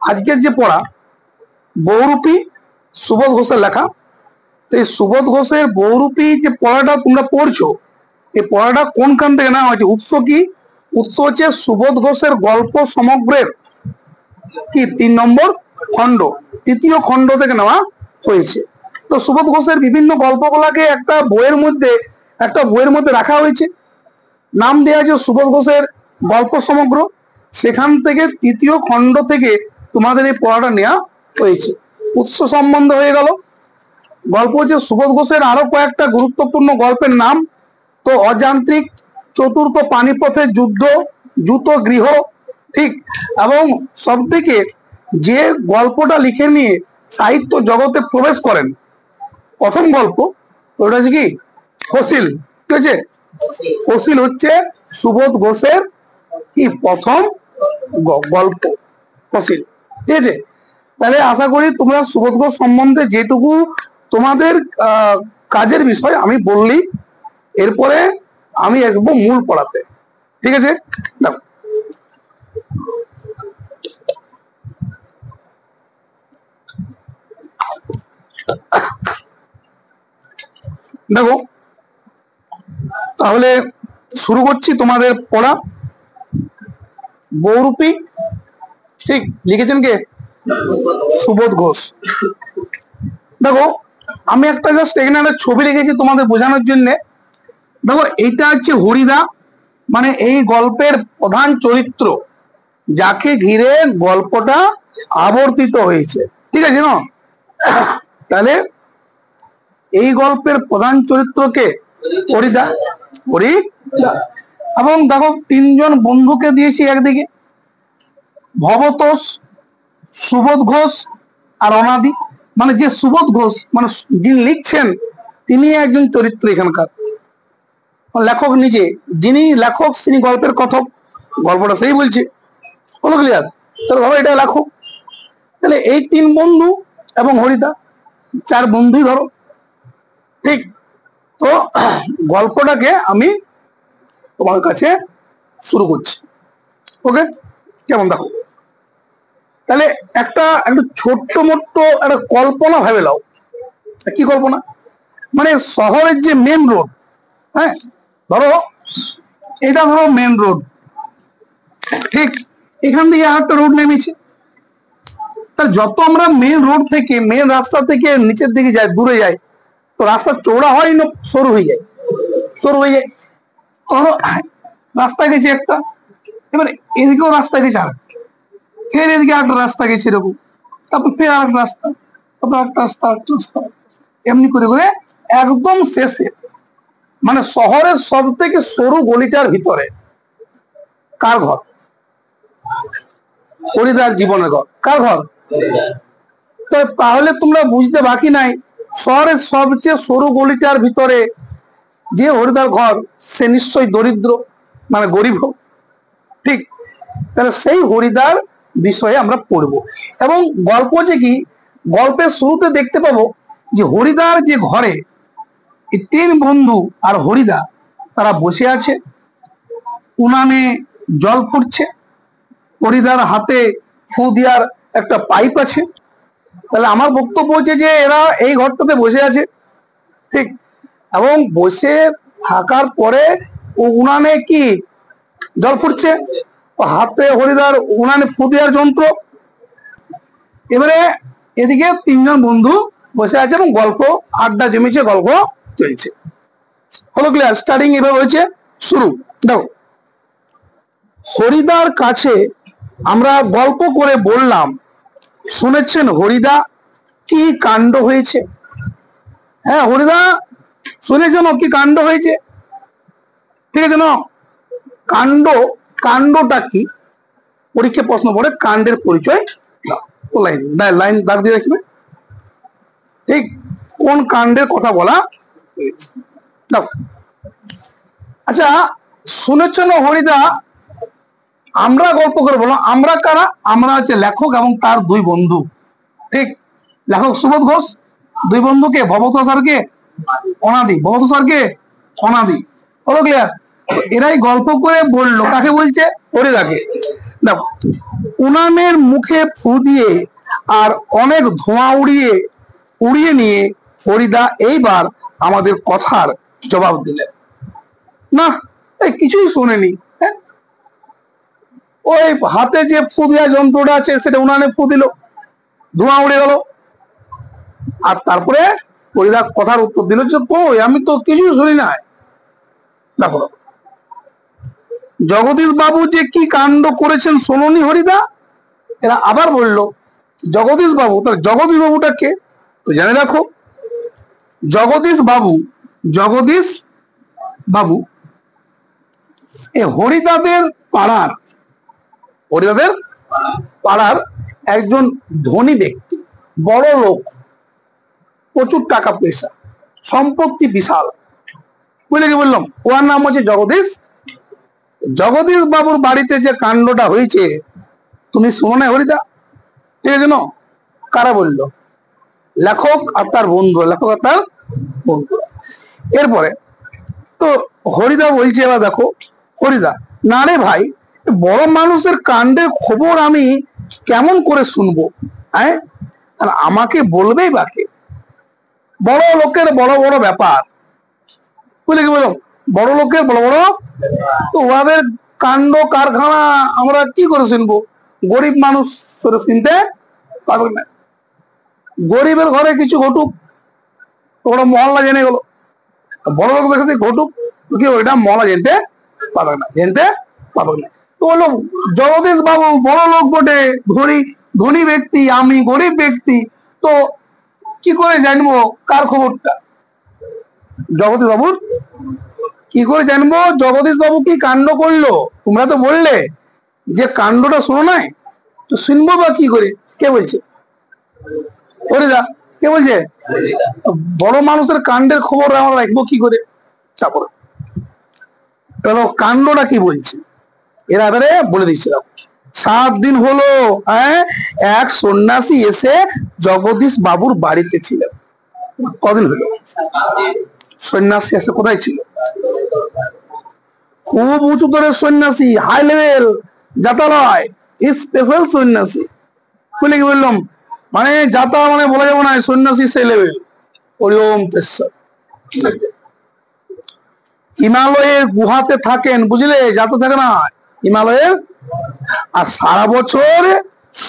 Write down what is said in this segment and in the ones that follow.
আজকের যে পড়া বহুরূপী সুবোধ ঘোষের লেখা। তো এই সুবোধ ঘোষের বহুরূপী যে পড়াটা তোমরা পড়ছো, এই পড়াটা কোনখান থেকে নেওয়া হয়েছে? উৎস কি? উৎস হচ্ছে সুবোধ ঘোষের গল্প সমগ্রের কি 3 নম্বর খণ্ড, 3য় খণ্ড থেকে নেওয়া হয়েছে। তো সুবোধ ঘোষের বিভিন্ন গল্পগুলাকে একটা বইয়ের মধ্যে রাখা হয়েছে, নাম দেওয়া আছে সুবোধ ঘোষের গল্প সমগ্র। সেখান থেকে 3য় খণ্ড থেকে তোমাদের এই পড়াটা নেওয়া হয়েছে। উৎস সম্বন্ধ হয়ে গেল। গল্প হচ্ছে সুবোধ ঘোষের আরো কয়েকটা গুরুত্বপূর্ণ গল্পের নাম। তো অযান্ত্রিক, চতুর্থ পানিপথের যুদ্ধ, জুত গৃহ, ঠিক। এবং সব থেকে যে গল্পটা লিখে নিয়ে সাহিত্য জগতে প্রবেশ করেন প্রথম গল্প, তো ওটা হচ্ছে কি ফসিল। ঠিক আছে, ফসিল হচ্ছে সুবোধ ঘোষের কি প্রথম গল্প, ফসিল। ঠিক আছে, তাহলে আশা করি তোমরা সুবোধ ঘোষ সম্বন্ধে যেটুকু তোমাদের কাজের বিষয় আমি বললি, এরপরে আমি আসবো মূল পড়াতে। ঠিক আছে, দেখো দেখো তাহলে শুরু করছি তোমাদের পড়া। বহুরূপী, ঠিক, লিখেছেন কে? সুবোধ ঘোষ। দেখো আমি একটা জাস্ট এখানে একটা ছবি রেখেছি তোমাদের বোঝানোর জন্য। দেখো এইটা হচ্ছে হরিদা, মানে এই গল্পের প্রধান চরিত্র, যাকে ঘিরে গল্পটা আবর্তিত হয়েছে। ঠিক আছে না? তাহলে এই গল্পের প্রধান চরিত্রকে হরিদা, হরিদা। এবং দেখো 3 জন বন্ধুকে দিয়েছি একদিকে, ভবতোষ, সুবোধ ঘোষ আর অনাদি। মানে যে সুবোধ ঘোষ, মানে যিনি লিখছেন, তিনি একজন চরিত্র এখানকার, লেখক নিজে। যিনি লেখক তিনি গল্পের কথক, গল্পটা সেই বলছে। হলো ক্লিয়ার? তাহলে ধরো এটা লেখক, তাহলে এই 3 বন্ধু এবং হরিদা 4 বন্ধুই ধরো, ঠিক। তো গল্পটাকে আমি তোমার কাছে শুরু করছি। ওকে, কেমন? দেখো তাহলে একটা ছোট্ট মোট্ট একটা কল্পনা ভেবে নাও। কি কল্পনা? মানে শহরের যে মেন রোড, হ্যাঁ, ধরো এটা ধরো মেন রোড, ঠিক। এখান থেকে একটা রোড নেমেছে। তাহলে যত আমরা মেন রোড থেকে, মেন রাস্তা থেকে নিচের দিকে যাই, দূরে যাই, তো রাস্তা চওড়া হয় না সরু হয়ে যায়? সরু হয়ে যায়। ধরো রাস্তা গেছে একটা, এবারে এদিকেও রাস্তা গেছে আরেকটা, ফের এদিকে একটা রাস্তা গেছে এরকম, তারপর ফের আরেকটা রাস্তা, তারপর একটা রাস্তা, একটা রাস্তা, এমনি করে করে একদম শেষে, মানে শহরের সব থেকে সরু গলিটার ভিতরে কার ঘর? হরিদার জীবনের ঘর। কার ঘর? তো তাহলে তোমরা বুঝতে বাকি নাই, শহরের সবচেয়ে সরু গলিটার ভিতরে যে হরিদার ঘর, সে নিশ্চয়ই দরিদ্র, মানে গরিব, ঠিক। তাহলে সেই হরিদার বিষয়ে আমরা পড়বো। এবং গল্প যে কি, গল্পের শুরুতে দেখতে পাবো যে হরিদার যে ঘরে 3 বন্ধু আর হরিদা তারা বসে আছে, উনানে জল ফুটছে, হরিদার হাতে ফু দেওয়ার একটা পাইপ আছে। তাহলে আমার বক্তব্য হচ্ছে যে এরা এই ঘরটাতে বসে আছে, ঠিক। এবং বসে থাকার পরে উনানে কি জল ফুটছে, হাতে হরিদার উনানে ফু দেওয়ার যন্ত্র। এবারে এদিকে 3 জন বন্ধু বসে আছে এবং গল্প, আড্ডা জমেছে, গল্প চলছে। হলো ক্লিয়ার? স্টার্টিং এভাবে হয়েছে, শুরু। দেখো হরিদার কাছে আমরা গল্প করে বললাম, শুনেছেন হরিদা কি কাণ্ড হয়েছে? হ্যাঁ হরিদা, শুনেছেন কি কাণ্ড হয়েছে? ঠিক আছে না? কাণ্ড, কাণ্ডটা কি? পরীক্ষা প্রশ্ন পড়ে কাণ্ডের পরিচয় লাইন লাইন দাগ দিয়ে রাখবে, ঠিক। কোন কাণ্ডের কথা বলা হয়েছে? আচ্ছা, শুনেছেন হরিদা, আমরা গল্প করে বললাম, আমরা কারা? আমরা হচ্ছে লেখক এবং তার 2 বন্ধু, ঠিক। লেখক সুবোধ ঘোষ, 2 বন্ধুকে ভবতোষ আর কে? অনাদি। ভবতোষ আর কে? অনাদি। হলো ক্লিয়ার? এরাই গল্প করে বললো, কাকে বলছে? হরিদাকে। দেখো, উনানের মুখে ফু দিয়ে আর অনেক ধোঁয়া উড়িয়ে নিয়ে হরিদা এইবার আমাদের কথার জবাব দিলেন। না, এই কিছুই শোনেনি। হ্যাঁ, ওই হাতে যে ফু দেওয়া যন্ত্রটা আছে সেটা উনানে ফু দিল, ধোঁয়া উড়ে গেল। আর তারপরে হরিদা কথার উত্তর দিল যে কই, আমি তো কিছুই শুনি নাই। দেখো, জগদীশ বাবু যে কি কাণ্ড করেছেন শোনোনি হরিদা? এরা আবার বলল, জগদীশ বাবু? তাহলে জগদীশ বাবুটা কে? তো জেনে রাখো, জগদীশ বাবু এ হরিদাদের পাড়ার একজন ধনী ব্যক্তি, বড় লোক, প্রচুর টাকা পয়সা, সম্পত্তি বিশাল। বুঝলে কি বললাম? ওর নাম হচ্ছে জগদীশ বাবুর বাড়িতে যে কাণ্ডটা হয়েছে তুমি শোনো না হরিদা? ঠিক আছে না? কারা বলল? লেখক আর তার বন্ধু। এরপরে তো হরিদা বলছে, এবার দেখো হরিদা, না রে ভাই, বড় মানুষের কাণ্ডের খবর আমি কেমন করে শুনবো? হ্যাঁ, আর আমাকে বলবেই বাকে? বড় লোকের বড় বড় ব্যাপার। বুঝলে কি বললাম? বড় লোকের বড় বড়, তো ওদের কাণ্ড কারখানা আমরা কি করে শুনবো? গরিব মানুষ শুনতে পারবে না। গরিবের ঘরে কিছু ঘটুক, ওরা মহল্লা জেনে গেল। বড় লোক দেখে ঘটুক, কি ওইটা মহল্লা জানতে পারবে না। তো বললো, জগদীশ বাবু বড় লোক বটে, ধনী ব্যক্তি, আমি গরিব ব্যক্তি, তো কি করে জানবো কার খবরটা? জগদীশ বাবুর কি করে জানবো জগদীশ বাবু কি কাণ্ড করলো? তোমরা তো বললে যে কাণ্ডটা শোনো নাই, তো শুনবো বা কি করে? কে বলছে? হরিদা। কে বলছে? বড় মানুষের কাণ্ডের খবর আমরা রাখবো কি করে? তারপর কাণ্ডটা কি বলছে এরা এবারে বলে দিচ্ছিলাম। 7 দিন হলো, হ্যাঁ, এক সন্ন্যাসী এসে জগদীশ বাবুর বাড়িতে ছিলেন। কদিন হলো সন্ন্যাসী এসে কোথায় ছিল? খুব উঁচু দরের সন্ন্যাসী, হাই লেভেল, যাতালয়, স্পেশাল সন্ন্যাসী। বুঝলে কি বললাম? মানে যাতা মানে বলা যাবে না, সন্ন্যাসী সে লেভেল। ওম তেশ্বর। হিমালয়ের গুহাতে থাকেন, বুঝলে? যাতে থাকে না হিমালয়ের। আর সারা বছর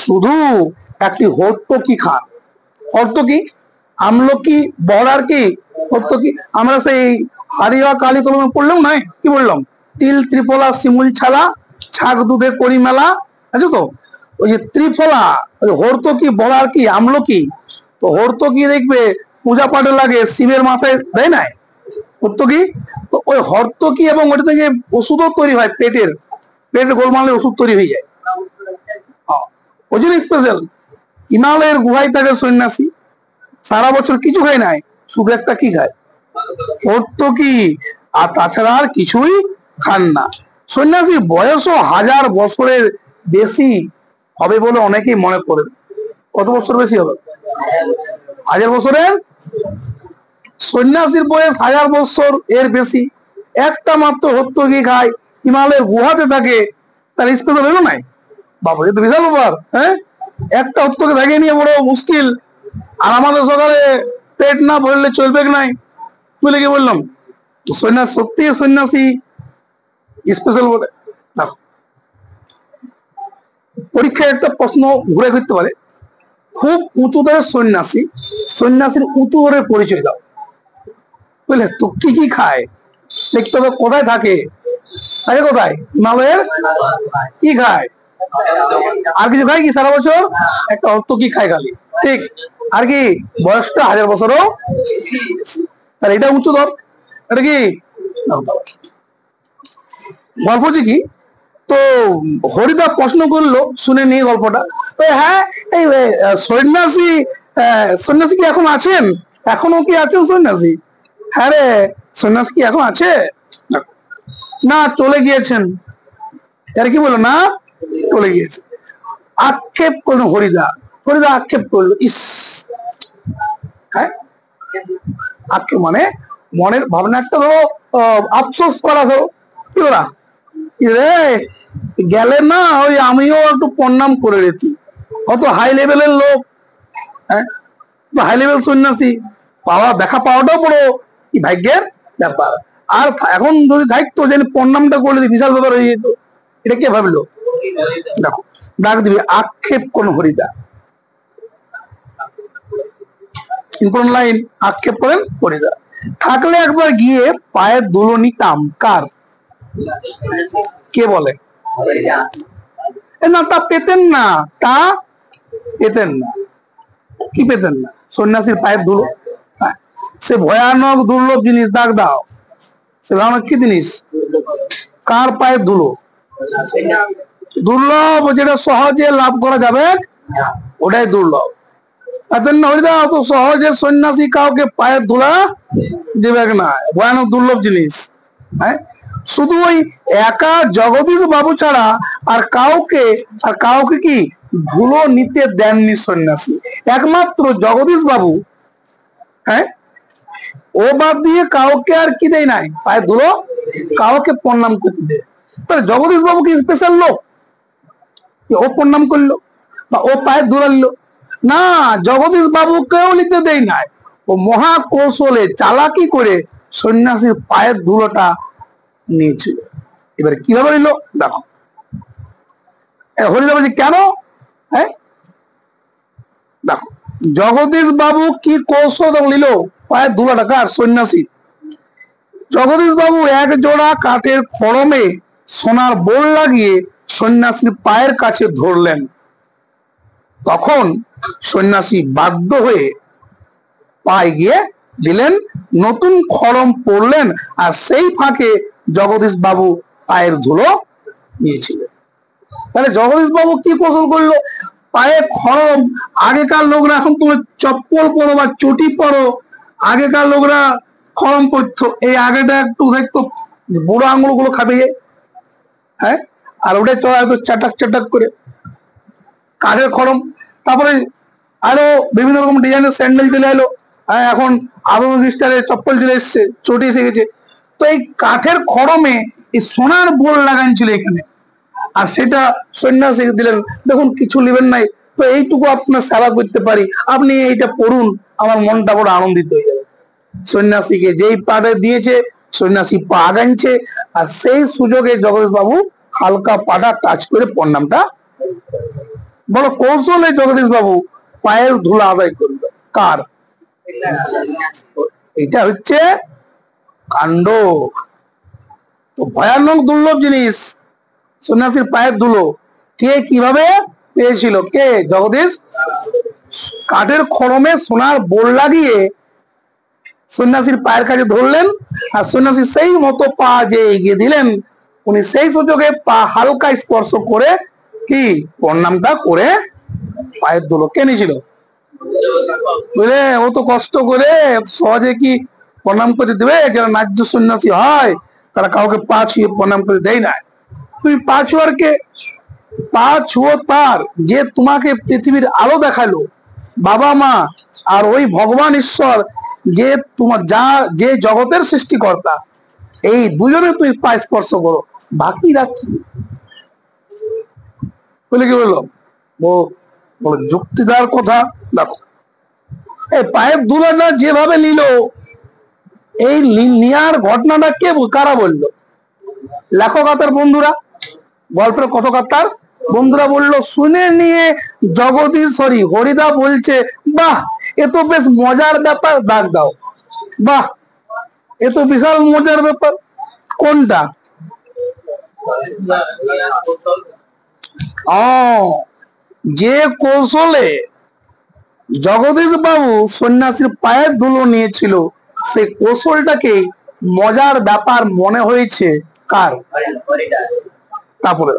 শুধু একটি হর্তকি খান। হর্তকি, আমলকি, বড়ার কি হর্তকি। আমরা সেই হারিয়া কালী কলমে পড়লাম নাই, কি বললাম? তিল ত্রিফলা শিমুল ছালা, ছাগ দুধে করি মেলা, আছে তো? ওই যে ত্রিফলা, হর্তকি, বড়ার কি, আমলকি। তো হর্তকি দেখবে পূজা পাঠে লাগে, শিবের মাথায় দেয় নাই হর্তকি। তো ওই হর্তকি এবং ওটা থেকে ওষুধও তৈরি হয়, পেটের গোলমালে ওষুধ তৈরি হয়ে যায়। ওই জন্য স্পেশাল। হিমালয়ের গুহায় থাকে সন্ন্যাসী, সারা বছর কিছু খায় নাই, শুধু একটা কি খায়? হর্তকি। আর তাছাড়া আর কিছুই খান না। সন্ন্যাসীর বয়সও 1000 বছরের বেশি হবে বলে অনেকেই মনে করেন। কত বছর বেশি হবে? 1000 বছরের। সন্ন্যাসীর বয়স 1000 বছর এর বেশি, একটা মাত্র হর্তকি খায়, হিমালয়ের গুহাতে থাকে, তার স্পেশাল হলো নাই? বাবা, এ তো বিশাল ব্যাপার। হ্যাঁ, একটা হর্তকি থাকে নিয়ে বড় মুশকিল। আর আমাদের সকালে পেট না ভরলে চলবে নাই। বুঝলে কি বললাম? তো সন্ন্যাসী, সত্যি সন্ন্যাসী স্পেশাল বলে। পরীক্ষায় একটা প্রশ্ন ঘুরে ফিরতে পারে, খুব উঁচু দরের সন্ন্যাসীর উঁচু দরের পরিচয় দাও। বুঝলে তো? কি কি খায় দেখতে হবে, কোথায় থাকে কোথায়? হিমালয়ের। কি খায়? আর কিছু খায় কি সারা বছর? একটা অর্থ কি খায় খালি, ঠিক। আর কি বয়সটা 1000 বছরও, তাহলে এটা উঁচু দর। এটা কি গল্প হচ্ছে কি? তো হরিদা প্রশ্ন করলো, শুনে নিয়ে গল্পটা। হ্যাঁ, এই সন্ন্যাসী কি এখন আছেন? এখনো কি আছেন সন্ন্যাসী? হ্যাঁ রে, সন্ন্যাসী কি এখন আছে? না, চলে গিয়েছেন। আর কি বললো? না, চলে গিয়েছে। আক্ষেপ করলো হরিদা আক্ষেপ করলো, ইস। হ্যাঁ, আক্ষেপ মানে মনের ভাবনা একটা ধরো, আফসোস করা, ধরো কি ওরা রে, গেলে না ওই আমিও একটু প্রণাম করে রেছি, অত হাই লেভেলের লোক, হ্যাঁ হাই লেভেল সন্ন্যাসী দেখা পাওয়াটাও বড় কি ভাগ্যের ব্যাপার। আর এখন যদি থাকতো যে প্রণামটা করলে বিশাল ব্যাপার হয়ে যেত, এটা কে ভাবলো? দেখো ডাক দিবি আক্ষেপ কোন হরিদা, ইম্পর্টেন্ট লাইন, আক্ষেপ করেন হরিদা। থাকলে একবার গিয়ে পায়ের ধুলো নিতাম কার, কে বলে? না তা পেতেন না, তা পেতেন না, কি পেতেন না? সন্ন্যাসীর পায়ের ধুলো, সে ভয়ানক দুর্লভ জিনিস, দাগ দাও, সে ভয়ানক কি জিনিস? কার পায়ের ধুলো? দুর্লভ, যেটা সহজে লাভ করা যাবে ওটাই দুর্লভ। হরিদা অত সহজে সন্ন্যাসী কাউকে পায়ের ধুলা দেবে না, ভয়ানক দুর্লভ জিনিস। হ্যাঁ, শুধু ওই একা জগদীশ বাবু ছাড়া আর কাউকে কি ধুলো নিতে দেননি সন্ন্যাসী, একমাত্র জগদীশ বাবু। হ্যাঁ, ও বাদ দিয়ে কাউকে আর কি দেয় নাই পায়ের ধুলো, কাউকে প্রণাম করতে দেয়। তাহলে জগদীশ বাবু কি স্পেশাল লোক, ও প্রণাম করলো বা ও পায়ের ধুলো নিল? না, জগদীশ বাবুকেও নিতে দেয় নাই, ও মহা কৌশলে চালাকি করে সন্ন্যাসীর পায়ের ধুলোটা নিয়েছিল। এবার কিভাবে নিল দেখো, হরিদা বলছে কেন? হ্যাঁ দেখো, জগদীশ বাবু কি কৌশল নিল পায়ের ধুলোটা কার? সন্ন্যাসী। জগদীশ বাবু এক জোড়া কাঠের খড়মে সোনার বোল লাগিয়ে সন্ন্যাসীর পায়ের কাছে ধরলেন। তখন সন্ন্যাসী বাধ্য হয়ে পায়ে গিয়ে দিলেন, নতুন খড়ম পড়লেন, আর সেই ফাঁকে জগদীশ বাবু পায়ের ধুলো নিয়েছিলেন। তাহলে জগদীশ বাবু কি কৌশল করলো? পায়ে খড়ম, আগেকার লোকরা, এখন তুমি চপ্পল পরো বা চটি পরো, আগেকার লোকরা খড়ম পরতো, এই আগেটা একটু দেখতো বুড়ো আঙুল গুলো খাবে, হ্যাঁ, আর ওটা চড়া একটু চাটাক চাটাক করে কাঠের খড়ম। তারপরে আরো বিভিন্ন রকম ডিজাইনের স্যান্ডেল চলে এলো, এখন আধুনিক স্টাইলের চপ্পল চলে এসছে, চটি এসে গেছে। তো এই কাঠের খড়মে এই সোনার বোল লাগান ছিল এখানে, আর সেটা সন্ন্যাসী দিলেন। দেখুন কিছু নেবেন নাই, তো এইটুকু আপনার সেবা করতে পারি, আপনি এইটা পড়ুন, আমার মনটা বড় আনন্দিত হয়ে যাবে। সন্ন্যাসীকে যেই পাটা দিয়েছে, সন্ন্যাসী পা আগানছে, আর সেই সুযোগে জগদীশ বাবু হালকা পাটা টাচ করে প্রণামটা, বড় কৌশলে জগদীশ বাবু পায়ের ধুলা আদায় করবে কার? এটা হচ্ছে কাণ্ড। তো ভয়ানক দুর্লভ জিনিস সন্ন্যাসীর পায়ের ধুলো, কে কিভাবে পেয়েছিল? কে? জগদীশ। কাঠের খড়মে সোনার বোল লাগিয়ে সন্ন্যাসীর পায়ের কাছে ধরলেন, আর সন্ন্যাসী সেই মতো পা যে এগিয়ে দিলেন, উনি সেই সুযোগে পা হালকা স্পর্শ করে কি প্রণামটা করে পায়ের ধুলো কে নিয়েছিল? বুঝলে, ও তো কষ্ট করে সহজে কি প্রণাম করে দেবে? যারা ন্যায্য সন্ন্যাসী হয় তারা কাউকে পা ছুঁয়ে প্রণাম করে দেয় না। তুমি পা ছুঁয়ার কে? পা ছুঁয়ো তার যে তোমাকে পৃথিবীর আলো দেখালো, বাবা মা, আর ওই ভগবান ঈশ্বর যে তোমার যে জগতের সৃষ্টিকর্তা, এই দুজনে তুই পা স্পর্শ করো, বাকি রাখি বলে কি বললো? ও যুক্তিদার কথা। দেখো, এই পায়ের ধুলাটা যেভাবে নিল, এই নেয়ার ঘটনাটা কে কারা বললো? লেখক আর তার বন্ধুরা, গল্পের কথকতার বন্ধুরা বললো, শুনে নিয়ে হরিদা বলছে, বাহ এ তো বেশ মজার ব্যাপার, দাগ দাও। বাহ, এ তো বিশাল মজার ব্যাপার। কোনটা? যে কৌশলে জগদীশ বাবু সন্ন্যাসীর পায়ের ধুলো নিয়েছিল, সেই কৌশলটাকে মজার ব্যাপার মনে হয়েছে কার? তারপরে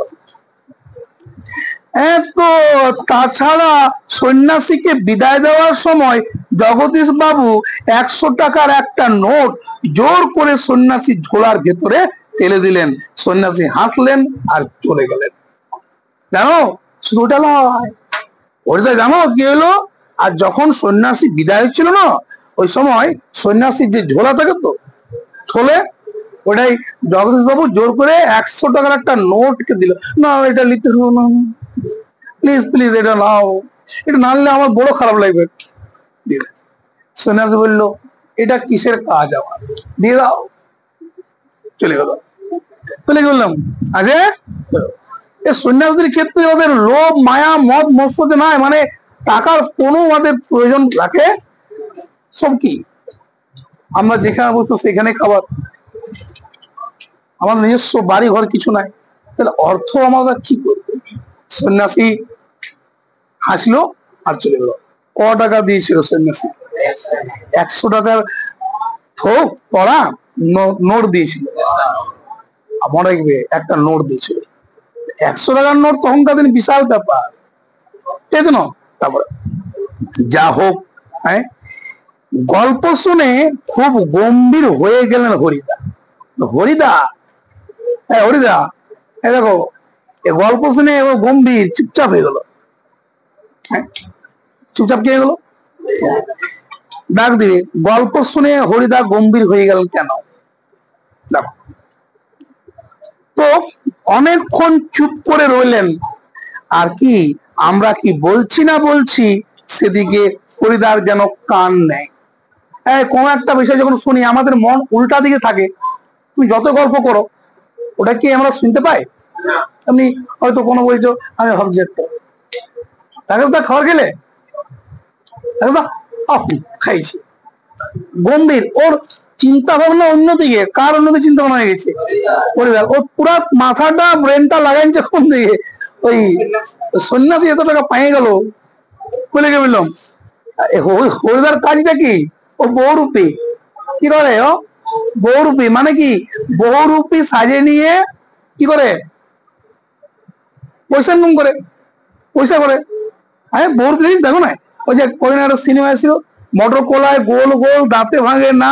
তো তাছাড়া সন্ন্যাসীকে বিদায় দেওয়ার সময় জগদীশ বাবু 100 টাকার একটা নোট জোর করে সন্ন্যাসী ঝোলার ভেতরে ঠেলে দিলেন। সন্ন্যাসী হাসলেন আর চলে গেলেন। জানো, শুধু ওটা নয়, ওটা জানো কি হলো? আর যখন সন্ন্যাসী বিদায় হচ্ছিল না, ওই সময় সন্ন্যাসীর যে ঝোলা থাকে তো থলে, ওটাই জগদীশ বাবু জোর করে 100 টাকার একটা নোটকে দিল, না এটা লিখতে হবে না, প্লিজ প্লিজ এটা নাও, এটা না নিলে আমার বড় খারাপ লাগবে। সন্ন্যাসী বললো এটা কিসের কাজ, আমার দিয়ে দাও, চলে গেল। চলে বললাম আছে সন্ন্যাসীদের ক্ষেত্রে ওদের লোভ মায়া মদ মৎসতে নাই, মানে টাকার কোনো ওদের প্রয়োজন রাখে, সব কি আমরা যেখানে বসতো সেখানে খাবার, আমার নিজস্ব বাড়ি ঘর কিছু নাই, তাহলে অর্থ আমরা কি করবো? সন্ন্যাসী হাসলো আর চলে গেল। ক টাকা দিয়েছিল সন্ন্যাসী? 100 টাকার থোক পড়া নোট দিয়েছিল, মনে রাখবে একটা নোট দিয়েছিল। 100 টাকার নোট তখনকার দিন বিশাল ব্যাপার, ঠিক আছে না? তারপরে যা হোক, হ্যাঁ, গল্প শুনে খুব গম্ভীর হয়ে গেলেন হরিদা। হরিদা, হ্যাঁ হরিদা, দেখো গল্প শুনে ও গম্ভীর চুপচাপ হয়ে গেল। চুপচাপ কে গেল? ডাক দিয়ে গল্প শুনে হরিদা গম্ভীর হয়ে গেল কেন? দেখো তো অনেকক্ষণ চুপ করে রইলেন, আর কি আমরা কি বলছি না বলছি সেদিকে হরিদার যেন কান নেয়। কোন একটা বিষয় যখন শুনি আমাদের মন উল্টা দিকে থাকে, তুমি যত গল্প করো ওটা কি আমরা শুনতে পাই? আপনি হয়তো কোনো বলছো, আমি ভাবছি একটা খাবার গেলে খাইছি, গম্ভীর, ওর চিন্তা ভাবনা অন্যদিকে। কার অন্যদিকে চিন্তা ভাবনা হয়ে গেছে? পরিবার। ওর পুরা মাথাটা ব্রেনটা লাগাইছে কোন দিকে? ওই সন্ন্যাসী এত টাকা পাইয়ে গেল বলে কে বললাম। হরিদার কাজটা কি? ও বহুরূপী। কি করে ও? বহুরূপী মানে কি? বহুরূপী সাজে নিয়ে কি করে? পয়সা ইনকাম করে, পয়সা করে। হ্যাঁ বহুরূপী দেখো না, ওই যে কদিন একটা সিনেমা ছিল, মটর কলায় গোল গোল দাঁতে ভাঙে না,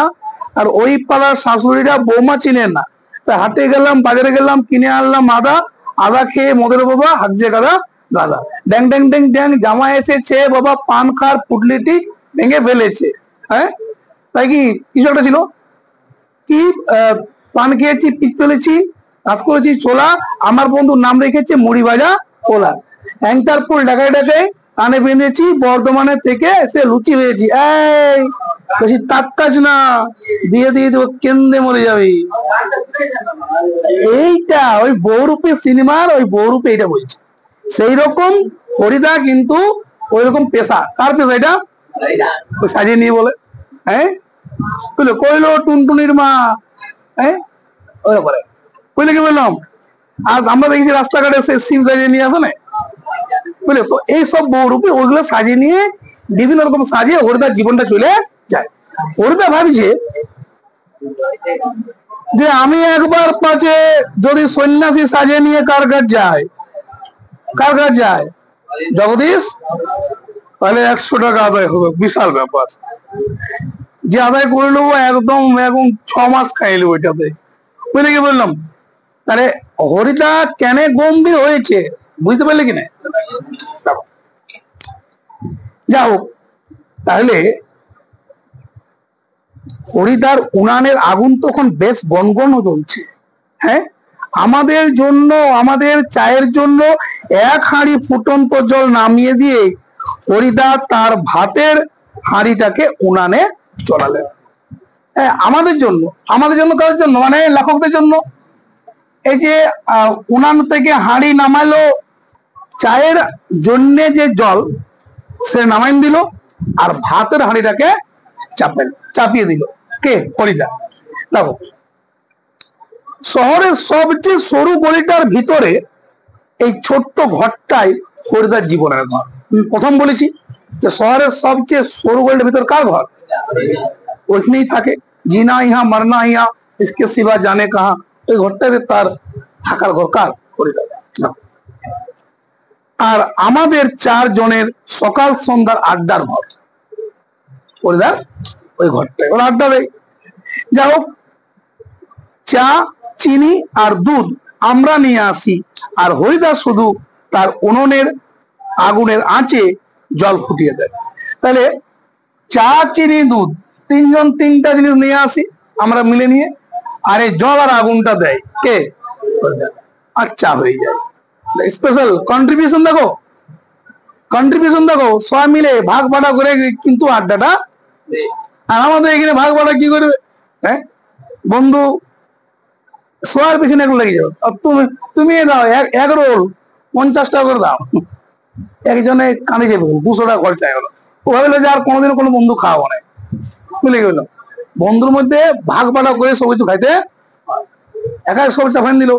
আর ওই পাড়ার শাশুড়িরা বৌমা চিনে না। তা হাটে গেলাম, বাজারে গেলাম, কিনে আনলাম আদা, আদা খেয়ে মদের বাবা হাগছে গাদা গাদা, ড্যাং ড্যাং ড্যাং ড্যাং জামা এসেছে বাবা, পান খার পুটলিটি ভেঙে ফেলেছে। হ্যাঁ তাই কি কিছু একটা ছিল কি, পান খেয়েছি, পিচ ফেলেছি, রাত করেছি ছোলা, আমার বন্ধুর নাম রেখেছে মুড়ি ভাজা কোলা, অ্যাংটার ফুল ঢাকায় ঢাকায় কানে বেঁধেছি, বর্ধমানে থেকে এসে লুচি হয়েছি। এই বেশি তাক্কাস না, দিয়ে দিয়ে দেবো, কেন্দ্রে মরে যাবি। এইটা ওই বহুরূপী সিনেমার ওই বহুরূপী এটা বলছে। সেই রকম হরিদা কিন্তু ওই রকম পেশা। কার পেশা এটা? ওই সাজিয়ে নিয়ে বলে, হ্যাঁ কইলো টুনটুনির মা, হ্যাঁ ওই ব্যাপারে বুঝলে কি বললাম। আর আমরা দেখছি রাস্তাঘাটে সে সিম সাজিয়ে নিয়ে আসে না, বুঝলে তো। এইসব বহুরূপী ওইগুলো সাজিয়ে নিয়ে বিভিন্ন রকম সাজিয়ে হরিদার জীবনটা চলে যায়। হরিদা ভাবছে যে আমি একবার পাচ্ছে যদি সন্ন্যাসী সাজিয়ে নিয়ে কার কাজ যায়, কার কাজ যায়? জগদীশ, তাহলে 100 টাকা আদায় হবে, বিশাল ব্যাপার। যে আদায় করে নেবো একদম এখন 6 মাস খাইলে ওইটাতে, বুঝলে কি বললাম। তাহলে হরিদা কেন গম্ভীর হয়েছে বুঝতে পারলে কিনা? যা হোক, তাহলে হরিদার উনানের আগুন তখন বেশ গনগন জ্বলছে। হ্যাঁ, আমাদের জন্য, আমাদের চায়ের জন্য 1 হাঁড়ি ফুটন্ত জল নামিয়ে দিয়ে হরিদা তার ভাতের হাঁড়িটাকে উনানে চড়ালেন। হ্যাঁ, আমাদের জন্য, আমাদের জন্য কাদের জন্য? মানে লেখকদের জন্য। এই যে উনান থেকে হাঁড়ি নামালো, চায়ের জন্য যে জল সে নামাইন দিল, আর ভাতের হাঁড়িটাকে চাপিয়ে দিল কে? হরিদা। দেখো শহরের সবচেয়ে সরু গলিটার ভিতরে এই ছোট্ট ঘরটাই হরিদার জীবনের ঘর। প্রথম বলেছি যে শহরের সবচেয়ে সরু গলিটার ভিতর কার ঘর? ওইখানেই থাকে। জিনা ইহা মরনা ইহা ইসকে সিবা জানে কাহা। ওই ঘরটাতে তার থাকার ঘর। কার? হরিদার। আর আমাদের 4 জনের সকাল সন্ধ্যার আড্ডার ঘর হরিদার ওই ঘরটায়, ওরা আড্ডা দেয়। যা হোক, চা, চিনি আর দুধ আমরা নিয়ে আসি, আর হরিদা শুধু তার উনুনের আগুনের আঁচে জল ফুটিয়ে দেয়। তাহলে চা, চিনি, দুধ, 3 জন 3টা জিনিস নিয়ে আসি আমরা মিলে নিয়ে, আর এই জল আর আগুনটা দেয় কে? আচ্ছা হয়ে যায়। স্পেশাল কন্ট্রিবিউশন দেখো, কন্ট্রিবিউশন দেখো, সবাই মিলে ভাগ বাটা করে কিন্তু আড্ডাটা। আর আমাদের এখানে ভাগ বাটা কি করবে? হ্যাঁ, বন্ধু সোয়ার পিছনে একটু লেগে যাও, তুমি তুমি দাও এক রোল 50 টাকা করে দাও, একজনে কানে চেপে 200 টাকা খরচা হলো। ও ভাবলো যে আর কোনোদিন কোনো বন্ধু খাওয়াবো না, বুঝলে গেল? বন্ধুর মধ্যে ভাগ বাটা করে সব কিছু খাইতে, একা সব চাফান দিল।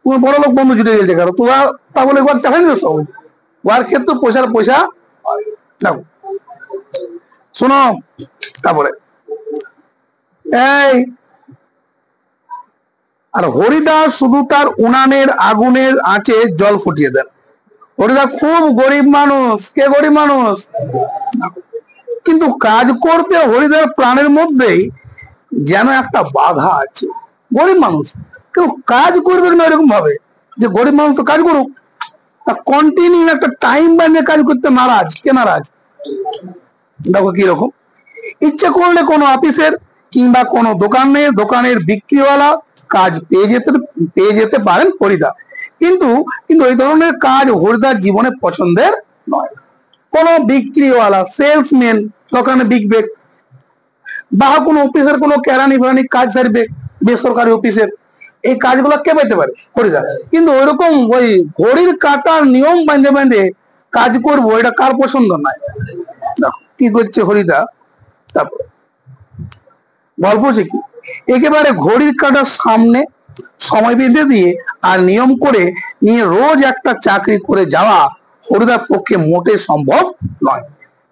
তোমার বড় লোক বন্ধু জুটে গেছে কারো, তোরা তা বলে একবার চাফান দিল সব। ওয়ার ক্ষেত্রে পয়সার পয়সা দাও। শোনো, তারপরে এই আর হরিদাস শুধু তার উনানের আগুনের আঁচে জল ফুটিয়ে দেন। হরিদা খুব গরিব মানুষ। কে গরিব মানুষ? কিন্তু কাজ করতে হরিদার প্রাণের মধ্যেই যেন একটা বাধা আছে। গরিব মানুষ কেউ কাজ করবে না এরকম ভাবে যে গরিব মানুষ তো কাজ করুক, কন্টিনিউ একটা টাইম বানিয়ে কাজ করতে নারাজ। কে নারাজ? দেখো কিরকম, ইচ্ছে করলে কোনো অফিসের কিংবা কোনো দোকানের বিক্রিওয়ালা কাজ পেয়ে যেতে পারেন হরিদা, কিন্তু কিন্তু এই ধরনের কাজ হরিদার জীবনে পছন্দের নয়। কোন বিক্রিওয়ালা, সেলসম্যান দোকানে বিকবে, বা কোনো অফিসের কোনো কেরানি ফেরানি কাজ সারবে বেসরকারি অফিসের, এই কাজগুলো কে পেতে পারে? হরিদা। কিন্তু ওইরকম ওই ঘড়ির কাটার নিয়ম বাঁধে বাঁধে কাজ করবো, এটা কার পছন্দ নয়? কি করছে হরিদা? তারপর গল্প হচ্ছে কি, একেবারে ঘড়ির কাটার সামনে সময় বেঁধে দিয়ে আর নিয়ম করে নিয়ে রোজ একটা চাকরি করে যাওয়া হরিদার পক্ষে মোটে সম্ভব নয়।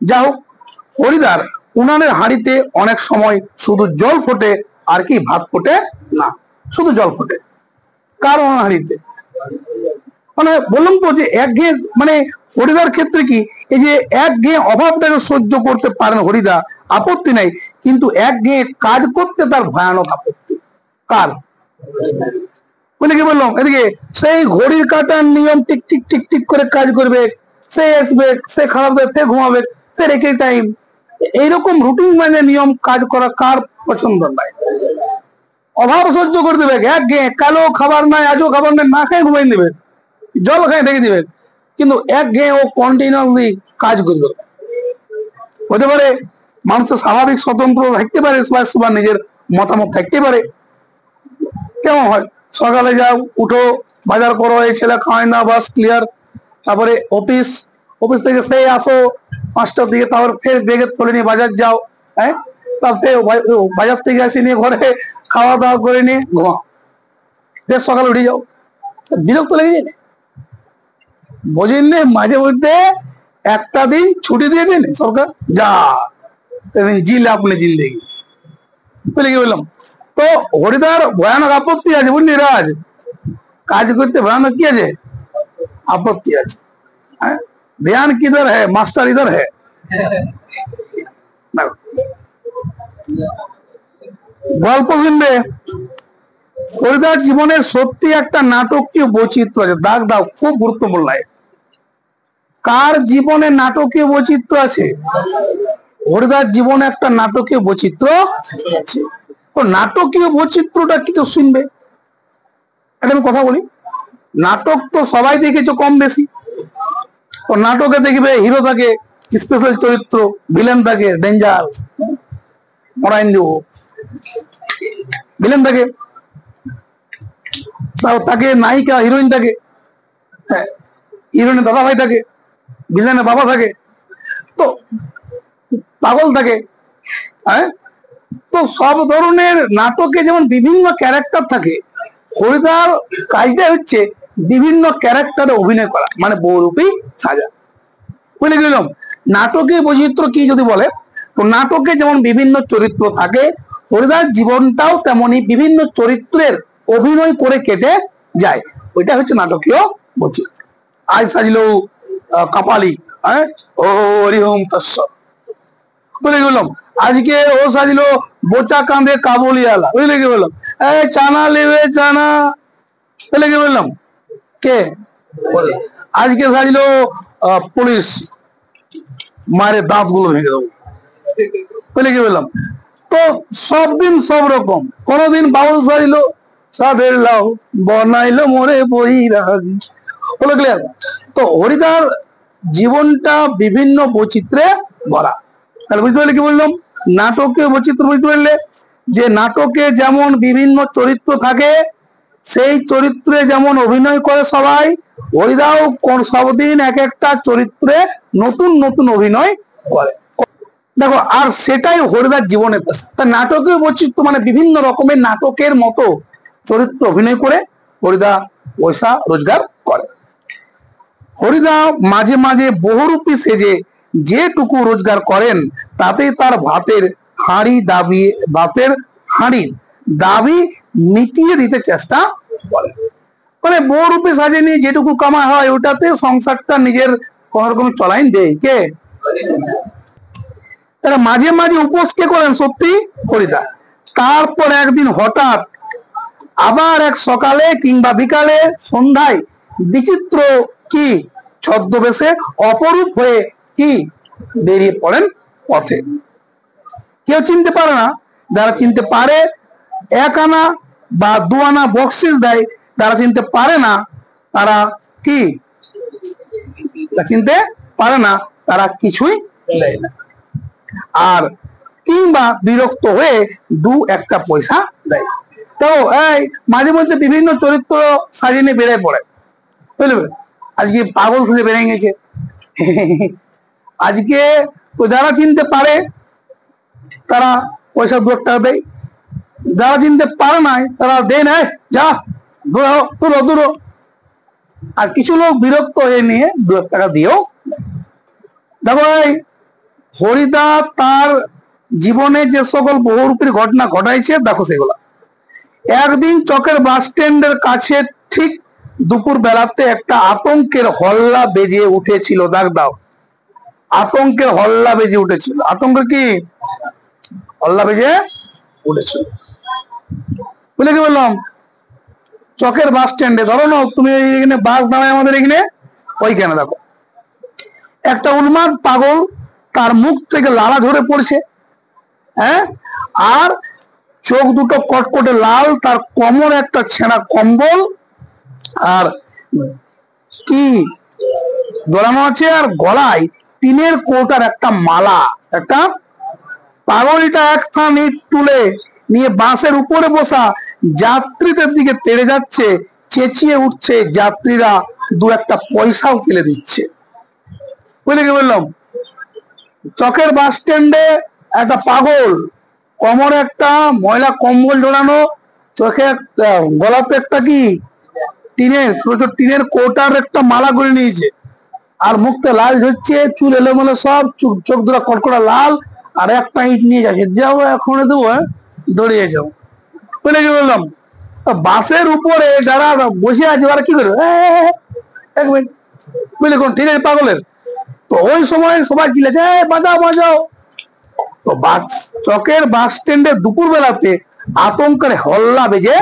যা হোক, হরিদার উনানের হাঁড়িতে অনেক সময় শুধু জল ফোটে, আর কি ভাত ফোটে না, শুধু জল ফোটে। কার হাঁড়িতে? মানে বললাম তো যে একঘেয়ে, মানে হরিদার ক্ষেত্রে কি এই যে একঘেয়ে অভাবটাকে সহ্য করতে পারেন হরিদা, আপত্তি নাই, কিন্তু একঘেয়ে কাজ করতে তার ভয়ানক আপত্তি। কার? বলে কি বললাম, এদিকে সেই ঘড়ির কাটার নিয়ম টিক টিক টিক টিক করে কাজ করবে, সে আসবে, সে খারাপ ফের ঘুমাবে, ফের একই টাইম, এইরকম রুটিন মানে নিয়ম কাজ করা কার পছন্দ নাই? অভাব সহ্য করে দেবে, একঘেয়ে, কালো খাবার নাই, আজও খাবার নাই, না খেয়ে ঘুমাই দেবে, জল খাই ঢেকে দিবেন, কিন্তু একঘেয়ে ও কন্টিনিউসলি কাজ করবে। হতে পারে মানুষের স্বাভাবিক স্বতন্ত্র থাকতে পারে, সবার নিজের মতামত থাকতে পারে। কেমন হয়, সকালে যাও, উঠো, বাজার করো, এই ছেলে খাওয়াই না, বাস ক্লিয়ার। তারপরে অফিস থেকে সেই আসো 5টার দিকে, তারপর ফের বেগে তুলে নিয়ে বাজার যাও, হ্যাঁ, তারপরে বাজার থেকে আসি নিয়ে ঘরে খাওয়া দাওয়া করে নিয়ে ঘুমাও, ফের সকালে উঠে যাও। বিরক্ত লেগে যায়, বোঝেন? মাঝে মধ্যে একটা দিন ছুটি দিয়ে দেন সরকার, যা জিল আপনি জিন্দেগি, বুঝলে কি বললাম? তো হরিদার ভয়ানক আপত্তি আছে, বুঝলি রাজ, কাজ করতে ভয়ানক কি আছে? আপত্তি আছে। ধ্যান কিধর হ্যাঁ, মাস্টার ইধর হ্যাঁ। গল্প শুনবে, হরিদার জীবনের সত্যি একটা নাটকীয় বৈচিত্র্য আছে। দাগ দাও, খুব গুরুত্বপূর্ণ। কার জীবনে নাটকীয় বৈচিত্র্য আছে? হরিদার জীবনে একটা নাটকীয় বৈচিত্র্য আছে। তো নাটকীয় বৈচিত্র্যটা কিছু শুনবে, এটা আমি কথা বলি। নাটক তো সবাই দেখেছো কম বেশি। তো নাটকে দেখবে হিরো থাকে স্পেশাল চরিত্র, ভিলেন থাকে ডেঞ্জার, ভিলেন থাকে, তাকে নায়িকা হিরোইন থাকে, হ্যাঁ, হিরোইনের দাদা ভাই থাকে, ভিলেনের বাবা থাকে, তো পাগল থাকে, হ্যাঁ। তো সব ধরনের নাটকে যেমন বিভিন্ন ক্যারেক্টার থাকে, হরিদার কাজটা হচ্ছে বিভিন্ন ক্যারেক্টারে অভিনয় করা, মানে বহুরূপী সাজা, বুঝলে গেলাম? নাটকের বৈচিত্র্য কি যদি বলে, তো নাটকে যেমন বিভিন্ন চরিত্র থাকে, হরিদার জীবনটাও তেমনি বিভিন্ন চরিত্রের অভিনয় করে কেটে যায়, ওইটা হচ্ছে নাটকীয় বৈচিত্র্য। আজ সাজিল কাপালি, হ্যাঁ, ও হরিহম তস্য, বুঝলে কি বললাম? আজকে ও সাজিল বোচা কাঁধে কাবুলিওয়ালা, বুঝলে কি বললাম? এই চানা নেবে চানা, বুঝলে কি বললাম? কে? আজকে সাজিল পুলিশ, মারে দাঁত গুলো ভেঙে দেবো, বুঝলে কি বললাম? তো সব দিন সব রকম, কোনদিন বাউল সাইলো সাধের লাউ বনাইলো মোরে বৈরাগী, হলো ক্লিয়ার? তো হরিদার জীবনটা বিভিন্ন বৈচিত্র্যে ভরা। তাহলে বুঝতে পারলে কি বললাম? নাটকীয় বৈচিত্র্য বুঝতে পারলে যে নাটকে যেমন বিভিন্ন চরিত্র থাকে, সেই চরিত্রে যেমন অভিনয় করে সবাই, হরিদাও সবদিন এক একটা চরিত্রে নতুন নতুন অভিনয় করে। দেখো, আর সেটাই হরিদার জীবনের পেশা। তা নাটকীয় বৈচিত্র্য মানে বিভিন্ন রকমের নাটকের মতো চরিত্র অভিনয় করে হরিদা পয়সা রোজগার করে। হরিদা মাঝে মাঝে বহুরূপী সেজে যেটুকু রোজগার করেন তাতে তার ভাতের দাবি মিটিয়ে দিতে চেষ্টা করেন। মানে বহুরূপী সাজে নিয়ে যেটুকু কামাই হয় ওটাতে সংসারটা নিজের কোন রকম চলাইন দেয় কে? তারা মাঝে মাঝে উপোস কে করেন? সত্যি হরিদা। তারপর একদিন হঠাৎ আবার এক সকালে কিংবা বিকালে সন্ধ্যায় বিচিত্র কি ছদ্মবেশে অপরূপ হয়ে কি বেরিয়ে পড়েন পথে। কেউ চিনতে পারে না, যারা চিনতে পারে 1 আনা বা 2 আনা বকশিস দেয়, যারা চিনতে পারে না তারা কি চিনতে পারে না তারা কিছুই দেয় না। আর কিংবা বিরক্ত হয়ে 2-1 পয়সা দেয়। তো এই মাঝে মধ্যে বিভিন্ন চরিত্র সাজিয়ে নিয়ে বেড়ে পড়ে, বুঝলে? আজকে পাগল খুঁজে বেড়ে গেছে। আজকে যারা চিনতে পারে তারা পয়সা 2-1 টাকা দেয়, যারা চিনতে পারে নাই তারা দেয় না, যা দূর। আর কিছু লোক বিরক্ত হয়ে নিয়ে 2-1 টাকা দিয়েও। দেখো, হরিদা তার জীবনে যে সকল বহুরূপীর ঘটনা ঘটাইছে দেখো সেগুলা। একদিন চকের বাস স্ট্যান্ডের কাছে ঠিক দুপুর বেলাতে একটা আতঙ্কের হল্লা বেজে উঠেছিল। দাও, আতঙ্কের হল্লা বেজে উঠেছিল। আতঙ্কের কি হল্লা বেজে উঠেছিল? বুঝলে কি বললাম? চকের বাস স্ট্যান্ডে, ধরো না তুমি এখানে বাস দাঁড়ায় আমাদের এখানে, ওইখানে দেখো একটা উন্মাদ পাগল, তার মুখ থেকে লালা ঝরে পড়ছে, হ্যাঁ, আর চোখ দুটো কটকটে লাল, তার কোমর একটা ছেঁড়া কম্বল আর কি জড়ানো আছে, আর গলায় টিনের কৌটার একটা মালা। একটা পাগলটা এক স্থান ইট তুলে নিয়ে বাসের উপরে বসা যাত্রীদের দিকে তেড়ে যাচ্ছে, চেঁচিয়ে উঠছে, যাত্রীরা 2-1 পয়সাও ফেলে দিচ্ছে। বুঝলে কি বললাম? চকের বাস স্ট্যান্ডে একটা পাগল, কোমরে একটা ময়লা কম্বল জড়ানো, চোখে গলাতে একটা কি টিনের ছোট ছোট টিনের কৌটার একটা মালা করে নিয়েছে, আর মুখটা লাল হচ্ছে, চুল এলোমেলো সব, চোখ দুটা কটকটা লাল, আর একটা ইট নিয়ে যাচ্ছে, যাও এখন দেবো, দৌড়িয়ে যাও। বুঝলে কি বললাম? বাসের উপরে যারা বসে আছে ওরা কি করবে? এক মিনিট, বুঝলে কোন ঠিক আছে পাগলের? তো ওই সময় সবাই চিলেছে, বাঁচাও। তো চকের বাস স্ট্যান্ডে দুপুর বেলাতে আতঙ্কের হল্লা বেজে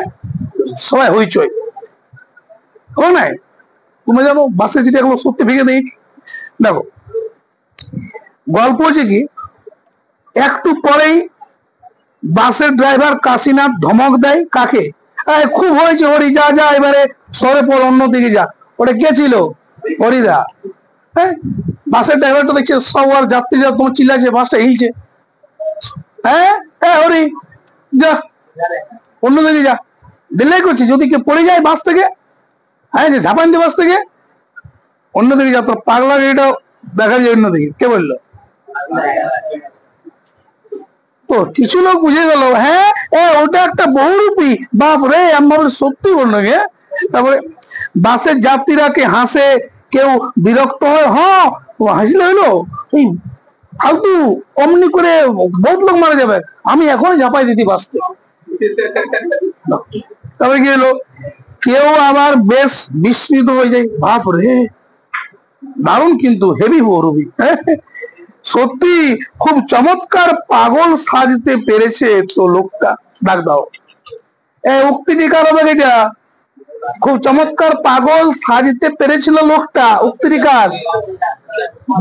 সবাই হইচই। নাই তুমি জানো বাসে যদি এগুলো সত্যি ভেঙে দেই। দেখো, গল্প হচ্ছে কি, একটু পরেই বাসের ড্রাইভার কাশীনাথ ধমক দেয় কাকে? খুব হয়েছে হরি, যা এবারে সরে পড়, অন্যদিকে যা। ওটা কে ছিল? হরিদা। হ্যাঁ, বাসের ড্রাইভারটা দেখছে সব আর যাত্রীরা তোমার চিল্লাছে, বাসটা হিলছে। হ্যাঁ হরি, যা অন্যদিকে যা। দিল্লাই করছি যদি কেউ পড়ে যায় বাস থেকে, হ্যাঁ, যে ঝাপান দিয়ে বাস থেকে, অন্যদিকে যা। তোর পাগলা গাড়িটা দেখা যায় অন্যদিকে। কে বললো? তো কিছু লোক বুঝে গেল, হ্যাঁ ওটা একটা বহুরূপী। বাপ রে, আমি ভাবলাম সত্যি বললো গে। তারপরে বাসের যাত্রীরা কে হাসে, কেউ বিরক্ত হয়। হ্যাঁ, হাসলে হইলো এই ফালতু, অমনি করে বহুত লোক মারা যাবে, আমি এখনই ঝাঁপাই দিতি বাসতে। তারপরে কি হলো, কেউ আবার বেশ বিস্মিত হয়ে যায়, বাপ রে দারুণ, কিন্তু হেভি বহুরূপী। সত্যি খুব চমৎকার পাগল সাজতে পেরেছে তো লোকটা। ডাক দাও, উক্তিটি কার হবে? এটা খুব চমৎকার পাগল সাজতে পেরেছিল লোকটা, উক্তিটি কার?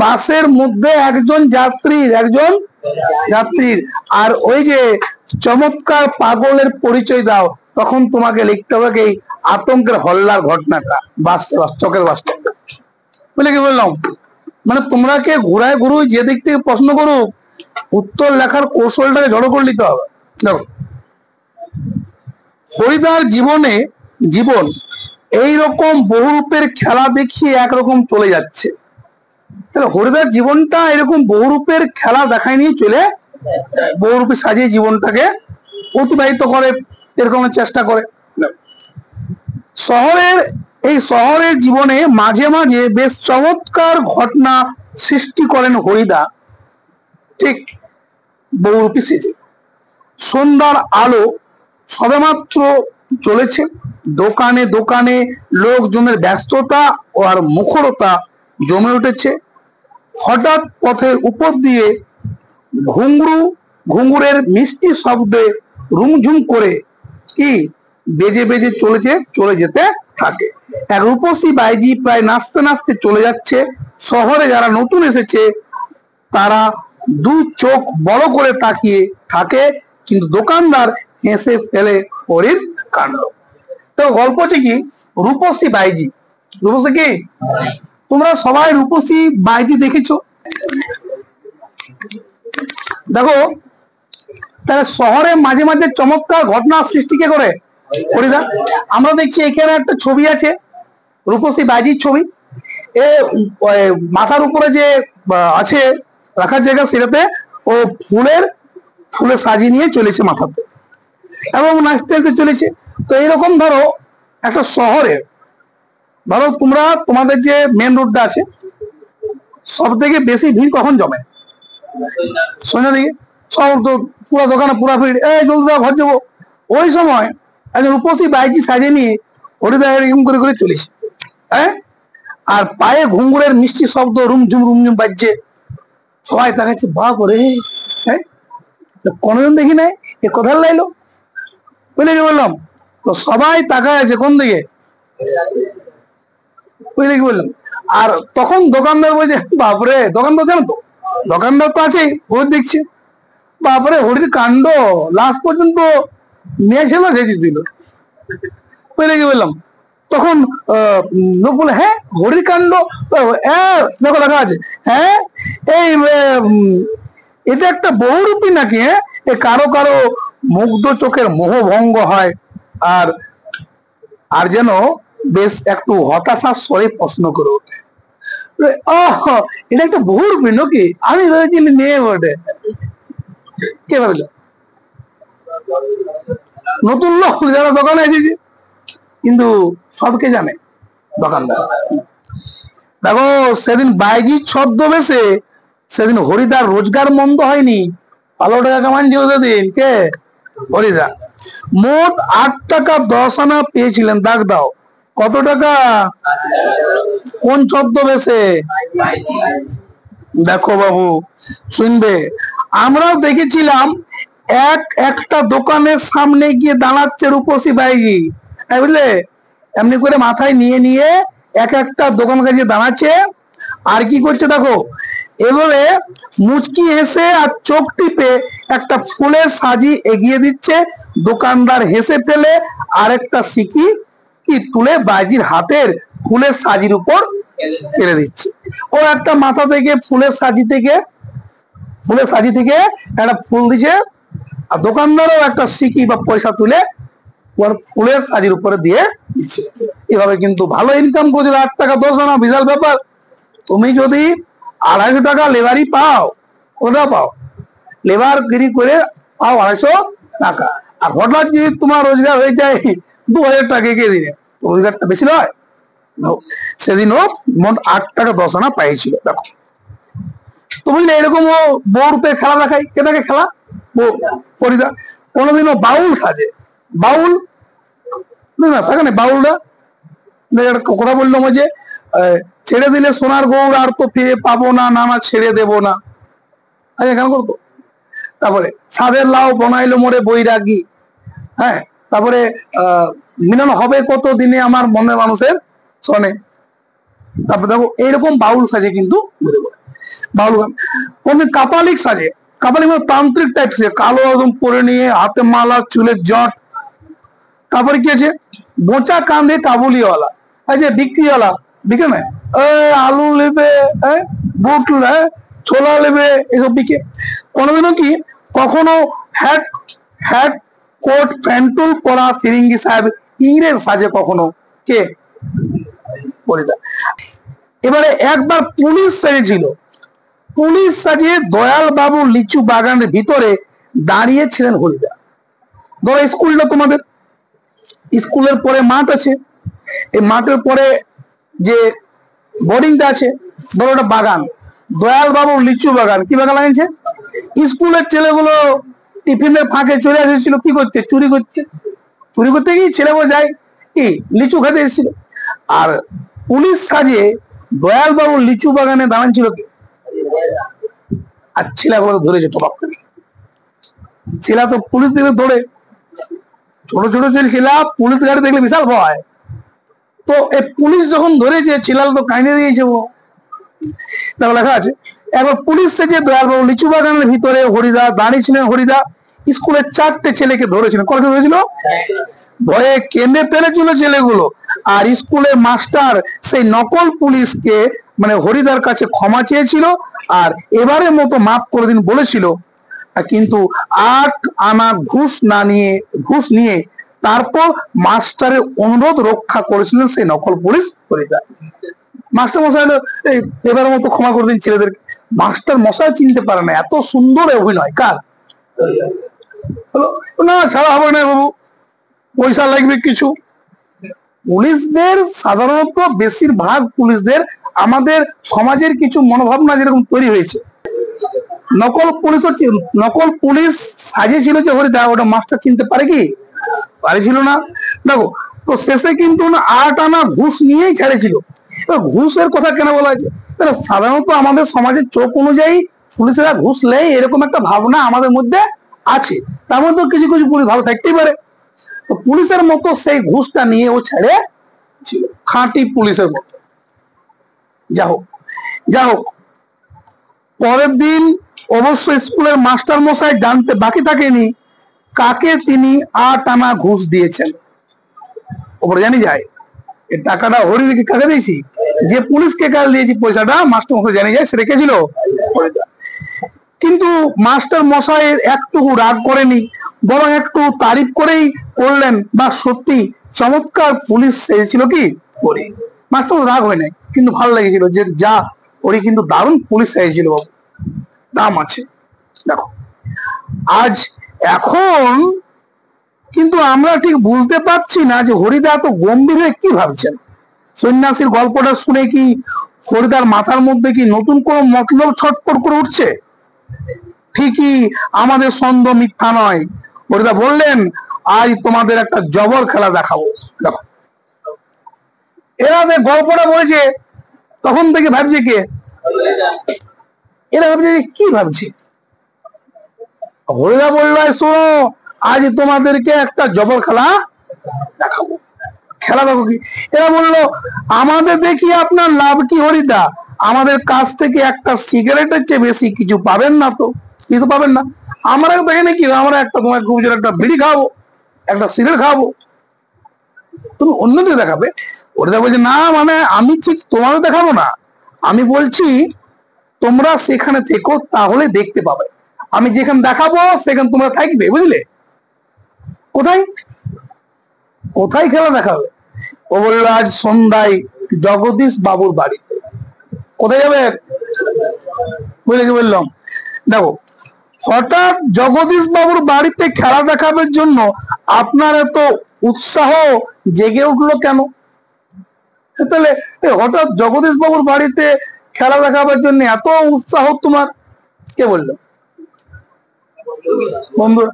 বাসের মধ্যে একজন যাত্রীর আর ওই যে চমৎকার পাগলের পরিচয় দাও, তখন তোমাকে লিখতে হবে এই আতঙ্কের হল্লার ঘটনাটা চকের বাসটা। বুঝলে কি বললাম? মানে তোমরা কে ঘোরায় ঘুরুই যে দিক থেকে প্রশ্ন করুক, উত্তর লেখার কৌশলটাকে জড়ো করে নিতে হবে। দেখো, হরিদার জীবন এইরকম বহুরূপের খেলা দেখিয়ে একরকম চলে যাচ্ছে। তাহলে হরিদার জীবনটা এরকম বহুরূপের খেলা দেখায় নিয়ে চলে বহুরূপে সাজিয়ে জীবনটাকে অতিবাহিত করে, এরকম চেষ্টা করে। শহরের জীবনে মাঝে মাঝে বেশ চমৎকার ঘটনা সৃষ্টি করেন হরিদা, ঠিক বহুরূপী সেজে। সন্ধ্যার আলো সবেমাত্র চলেছে, দোকানে দোকানে লোকজনের ব্যস্ততা ও আর মুখরতা জমে উঠেছে। হঠাৎ পথের উপর দিয়ে ঘুঙুরের মিষ্টি শব্দে রুমঝুম করে কি বেজে বেজে চলে যেতে থাকে। এক রূপসী বাইজি প্রায় নাচতে নাচতে চলে যাচ্ছে। শহরে যারা নতুন এসেছে তারা দু চোখ বড় করে তাকিয়ে থাকে, কিন্তু দোকানদার হেসে ফেলে হরির কাণ্ড। তো গল্প হচ্ছে কি, রূপসী বাইজি। রূপসী কি? তোমরা সবাই রূপসী বাইজি দেখেছো? দেখো, তাহলে শহরে মাঝে মাঝে চমৎকার ঘটনা সৃষ্টি কে করে? হরিদা। আমরা দেখছি এখানে একটা ছবি আছে, রূপসী বাইজির ছবি। এ মাথার উপরে যে আছে রাখার জায়গা, সেটাতে ও ফুলে সাজিয়ে নিয়ে চলেছে মাথাতে এবং নাচতে নাচতে চলেছে। তো এইরকম ধরো একটা শহরে, ধরো তোমাদের যে মেন রোডটা আছে, সব থেকে বেশি ভিড় কখন জমে? সন্ধ্যা দিকে। সব তো পুরো দোকানে পুরা ভিড়, এই জলদি ঘর যাবো। ওই সময় একজন রূপসী বাইজি সাজিয়ে নিয়ে হরিদা এরকম করে করে চলেছে, হ্যাঁ, আর পায়ে ঘুঙুরের মিষ্টি শব্দ রুমঝুম বাজছে। সবাই তাকাচ্ছে, বাপ রে, হ্যাঁ, কোনদিন দেখি নাই, এ কোথায় লাইলো? বুঝলে কি বললাম? তো সবাই তাকায় আছে কোন দিকে? বুঝলে কি বললাম? আর তখন দোকানদার বলছে, বাপরে, দোকানদার জানো তো, দোকানদার তো আছেই, ও দেখছে, বাপরে হরির কাণ্ড, লাস্ট পর্যন্ত মেয়ে ছেলে সেজে দিল। বুঝলে কি বললাম? তখন লোক বলে, হ্যাঁ, হরির কাণ্ড, দেখো লেখা আছে, হ্যাঁ, এই এটা একটা বহুরূপী নাকি? হ্যাঁ, এ কারো কারো মুগ্ধ চোখের মোহভঙ্গ হয়। আর যেন বেশ একটু হতাশার স্বরে প্রশ্ন করে ওঠে, এটা একটা বহুরূপী নাকি? আমি ভেবেছিলি মেয়ে বটে। কে ভাবল? নতুন লোক যারা দোকানে এসেছে, কিন্তু সবকে জানে দোকানদার। দেখো, সেদিন বাইজির ছদ্মবেশে সেদিন হরিদার রোজগার মন্দ হয়নি। ভালো টাকা কামানছিল সেদিন কে? হরিদা। মোট 8 টাকা 10 আনা পেয়েছিলেন। দাগ দাও, কত টাকা? কোন ছদ্মবেশে? দেখো বাবু, শুনবে, আমরাও দেখেছিলাম একটা দোকানের সামনে গিয়ে দাঁড়াচ্ছে রূপসী বাইজি, বুঝলে, এমনি করে মাথায় নিয়ে নিয়ে একটা দোকান কাছে দাঁড়াচ্ছে। আর কি করছে দেখো, এবারে মুচকি হেসে আর চোখ টিপে একটা ফুলের সাজি এগিয়ে দিচ্ছে। দোকানদার হেসে ফেলে আরেকটা সিকি কি তুলে বাইজির হাতের ফুলের সাজির উপর ফেলে দিচ্ছে। ও একটা মাথা থেকে ফুলের সাজি থেকে একটা ফুল দিচ্ছে, আর দোকানদারও একটা সিকি বা পয়সা তুলে ওর ফুলের সাজির উপরে দিয়ে দিচ্ছে। এভাবে কিন্তু ভালো ইনকাম করছে। 8 টাকা 10 আনা, বিশাল ব্যাপার। তুমি যদি 250 টাকা লেবারি পাও, ওটা পাও, লেবার গিরি করে পাও 250 টাকা, আর হঠাৎ যদি তোমার রোজগার হয়ে যায় 2000 টাকা, কে দিনে? রোজগারটা বেশি নয়? সেদিনও মোট 8 টাকা 10 আনা পাইছিল। দেখো তো, বুঝলে, এরকম ও বউরূপে খেলা দেখায়। কে দেখে খেলা? হরিদা। কোনোদিনও বাউল সাজে। বাউল না থাকে না, বাউলরা কথা বললাম যে ছেড়ে দিলে সোনার গৌর আর তো ফিরে পাবো না, না না ছেড়ে দেবো না, আচ্ছা কেন করতো? তারপরে সাধের লাউ বনাইলো মোরে বৈরাগী, হ্যাঁ, তারপরে মিলন হবে কত দিনে আমার মনের মানুষের শোনে। তারপর দেখো এইরকম বাউল সাজে কিন্তু বাউল গান। কোনদিন কাপালিক সাজে, কাপালিক মানে তান্ত্রিক টাইপ সে, কালো একদম পরে নিয়ে, হাতে মালা, চুলের জট। তারপরে কি আছে, বোঁচা কাঁধে কাবুলিওয়ালা, আচ্ছা বিক্রিওয়ালা, বিকে না, আলু নেবে, বুট ছোলা নেবে, এসব বিকে। কোনোদিনও কি কখনো হ্যাট হ্যাট কোট প্যান্টুল পরা ফিরিঙ্গি সাহেব ইংরেজ সাজে কখনো কে পরিদা। এবারে একবার পুলিশ সেজেছিল, পুলিশ সাজে দয়াল বাবু লিচু বাগানের ভিতরে দাঁড়িয়েছিলেন হরিদা। ধরো স্কুলটা তোমাদের, স্কুলের পরে মাঠ আছে, এই মাঠের পরে যে বোর্ডিংটা আছে, ধরো ওটা বাগান, দয়াল বাবু লিচু বাগান। কি বাগান লাগিয়েছে? স্কুলের ছেলেগুলো টিফিনের ফাঁকে চলে এসেছিল কি করতে, চুরি করতে। চুরি করতে গিয়ে ছেলেগুলো যায় কি লিচু খেতে এসেছিল। আর পুলিশ সাজে দয়াল বাবু লিচু বাগানে দাঁড়ান ছিল কি, আর ছেলেগুলো ধরেছে টপাক করে। ছেলে তো পুলিশ দিকে ধরে, ছোট ছোট ছেলে পুলিশ গাড়ি দেখলে বিশাল ভয়। তো এই পুলিশ যখন ধরেছে ছেলেরা তো কাঁদে দিয়েছে। দেখো লেখা আছে, একবার পুলিশ সেজে দয়ালবাবু লিচু বাগানের ভিতরে হরিদা দাঁড়িয়ে ছিলেন। হরিদা স্কুলের 4টে ছেলেকে ধরেছিলেন। কত ধরেছিল? ভয়ে কেঁদে ফেলেছিল ছেলেগুলো। আর স্কুলের মাস্টার সেই নকল পুলিশকে মানে হরিদার কাছে ক্ষমা চেয়েছিল আর এবারের মতো মাফ করে দিন বলেছিল। কিন্তু 8 আনা ঘুষ নিয়ে তারপর মাস্টারের অনুরোধ রক্ষা করেছিলেন সেই নকল পুলিশ হরিদা। মাস্টার মশাই এবারের মতো ক্ষমা করে দিন ছেলেদেরকে। মাস্টার মশাই চিনতে পারে না, এত সুন্দর অভিনয় কার। না ছাড়া হবে না বাবু, পয়সা লাগবে কিছু। পুলিশদের সাধারণত বেশিরভাগ পুলিশদের আমাদের সমাজের কিছু মনোভাবনা যেরকম তৈরি হয়েছে, নকল পুলিশ সাজিয়েছিল যে হরিদা, ওটা মাস্টার চিনতে পারে কি পারেছিল না। দেখো তো শেষে কিন্তু 8 আনা ঘুষ নিয়েই ছেড়েছিল। ঘুষের কথা কেন বলা হয়েছে? সাধারণত আমাদের সমাজের চোখ অনুযায়ী পুলিশেরা ঘুষ নেয় এরকম একটা ভাবনা আমাদের মধ্যে আছে। তার মধ্যে কিছু কিছু পুলিশ ভালো থাকতেই পারে। তো পুলিশের মতো সেই ঘুষটা নিয়ে ও ছেড়ে ছিল, খাঁটি পুলিশের মতো। যা হোক পরের দিন অবশ্য স্কুলের মাস্টার মশাই জানতে বাকি থাকেনি কাকে তিনি 8 আনা ঘুষ দিয়েছেন। ওপরে জানি যায় এই টাকাটা হরিদিকে কাকে দিয়েছি, যে পুলিশকে কাল দিয়েছি পয়সাটা মাস্টার মশাই জানি যায় সেটা কে ছিল হরিদা। কিন্তু মাস্টার মশাই একটুকু রাগ করেনি, বরং একটু তারিফ করেই করলেন, বা সত্যি চমৎকার পুলিশ সেজেছিল কি হরি। মাস্টার রাগ হয় নাই, কিন্তু ভালো লেগেছিল যে যা হরি কিন্তু দারুণ পুলিশ সেজেছিল বাবু, দাম আছে। দেখো আজ এখন কিন্তু আমরা ঠিক বুঝতে পারছি না যে হরিদা এত গম্ভীর হয়ে কি ভাবছেন। সন্ন্যাসীর গল্পটা শুনে কি হরিদার মাথার মধ্যে কি নতুন কোন মতলব ছটফট করে উঠছে? ঠিকই আমাদের সন্দেহ মিথ্যা নয়। হরিদা বললেন, আজ তোমাদের একটা জবর খেলা দেখাবো। দেখো এরা গল্পটা বলেছে তখন থেকে ভাবছে কে, এরা ভাবছে কি ভাবছে। হরিদা বললো, শোনো আজ তোমাদেরকে একটা জবর খেলা দেখাবো। খেলা দেখো কি, এরা বললো আমাদের দেখি আপনার লাভ কি হরিদা, আমাদের কাছ থেকে একটা সিগারেটের চেয়ে বেশি কিছু পাবেন না তো। কিছু পাবেন না, আমরা দেখে নাকি আমরা একটা তোমার গুজর একটা বিড়ি খাবো, একটা সিগারেট খাবো, তুমি অন্যদের দেখাবে। হরিদা বলছে না, মানে আমি ঠিক তোমাদের দেখাবো না, আমি বলছি তোমরা সেখানে থেকো তাহলে দেখতে পাবে। আমি যেখানে দেখাবো সেখানে তোমরা থাকবে, বুঝলে। কোথায় কোথায় খেলা দেখাবে? ও বললো আজ সন্ধ্যায় জগদীশ বাবুর বাড়িতে। কোথায় যাবে বুঝলে কি বললাম? দেখো হঠাৎ জগদীশ বাবুর বাড়িতে খেলা দেখাবার জন্য আপনার এত উৎসাহ জেগে উঠলো কেন? তাহলে হঠাৎ জগদীশ বাবুর বাড়িতে খেলা দেখাবার জন্য এত উৎসাহ তোমার কে বললো? বন্ধুরা,